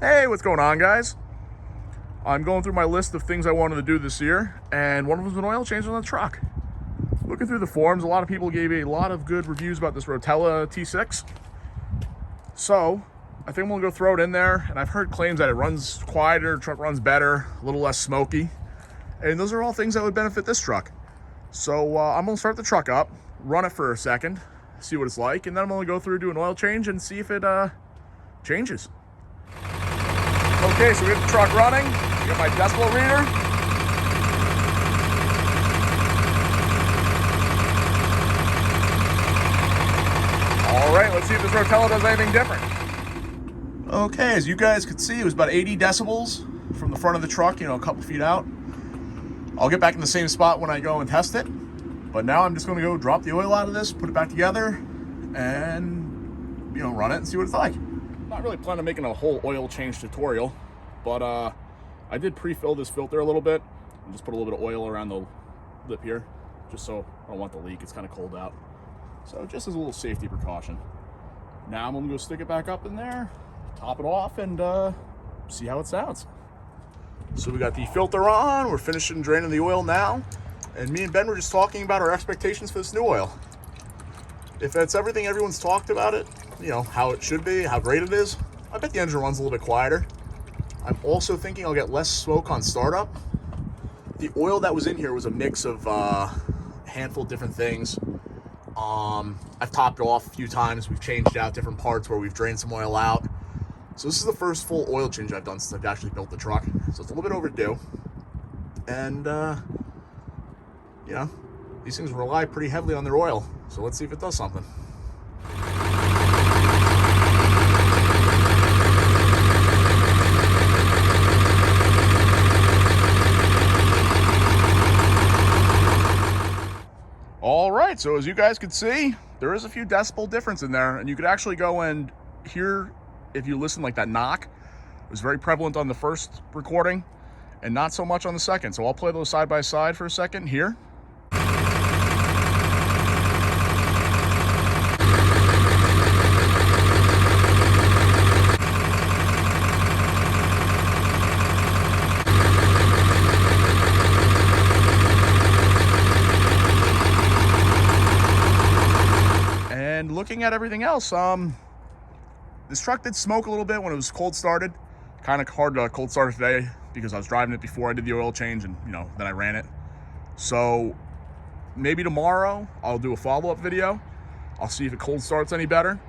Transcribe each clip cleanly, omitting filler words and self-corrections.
Hey, what's going on, guys? I'm going through my list of things I wanted to do this year, and one of them was an oil change on the truck. Looking through the forums, a lot of people gave a lot of good reviews about this Rotella T6. So, I think I'm gonna go throw it in there, and I've heard claims that it runs quieter, truck runs better, a little less smoky, and those are all things that would benefit this truck. So I'm gonna start the truck up, run it for a second, see what it's like, and then I'm gonna go through, do an oil change, and see if it changes. Okay, so we have the truck running. We got my decibel reader. All right, let's see if this Rotella does anything different. Okay, as you guys could see, it was about 80 decibels from the front of the truck, a couple feet out. I'll get back in the same spot when I go and test it. But now I'm just gonna go drop the oil out of this, put it back together, and run it and see what it's like. Not really planning on making a whole oil change tutorial, but I did pre-fill this filter a little bit and just put a little bit of oil around the lip here, just so I don't want the leak. It's kind of cold out. So just as a little safety precaution. Now I'm gonna go stick it back up in there, top it off, and see how it sounds. So we got the filter on, we're finishing draining the oil now, and me and Ben were just talking about our expectations for this new oil. If it's everything everyone's talked about it, how it should be, how great it is, I bet the engine runs a little bit quieter. I'm also thinking I'll get less smoke on startup. The oil that was in here was a mix of a handful of different things. I've topped it off a few times. We've changed out different parts where we've drained some oil out. So this is the first full oil change I've done since I've actually built the truck. So it's a little bit overdue. And, these things rely pretty heavily on their oil. So let's see if it does something. All right, so as you guys can see, there is a few decibel difference in there, and you could actually go and hear, if you listen, like that knock. It was very prevalent on the first recording and not so much on the second. So I'll play those side by side for a second here. And looking at everything else, this truck did smoke a little bit when it was cold started. Kind of hard to cold start it today because I was driving it before I did the oil change, and then I ran it. So maybe tomorrow I'll do a follow-up video. I'll see if it cold starts any better,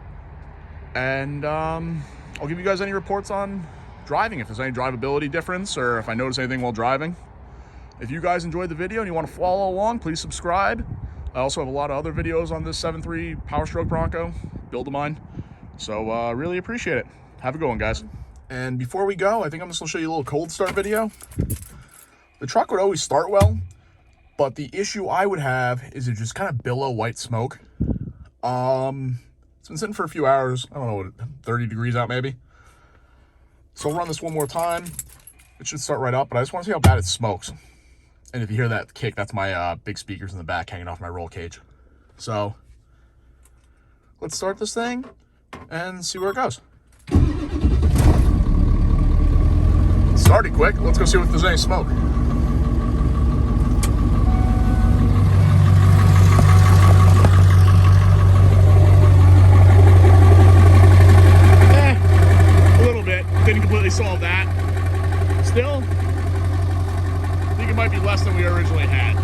and I'll give you guys any reports on driving, if there's any drivability difference or if I notice anything while driving. If you guys enjoyed the video and you want to follow along, please subscribe. I also have a lot of other videos on this 7.3 Powerstroke Bronco build of mine. So really appreciate it. Have a good one, guys. And before we go, I think I'm just gonna show you a little cold start video. The truck would always start well, but the issue I would have is it just kind of billow white smoke. It's been sitting for a few hours. I don't know, what, 30 degrees out maybe. So I'll run this one more time. It should start right up, but I just want to see how bad it smokes. And if you hear that kick, that's my big speakers in the back hanging off my roll cage. So let's start this thing and see where it goes. Started quick. Let's go see if there's any smoke. A little bit. Didn't completely solve that. Still, I think it might be less than we originally had.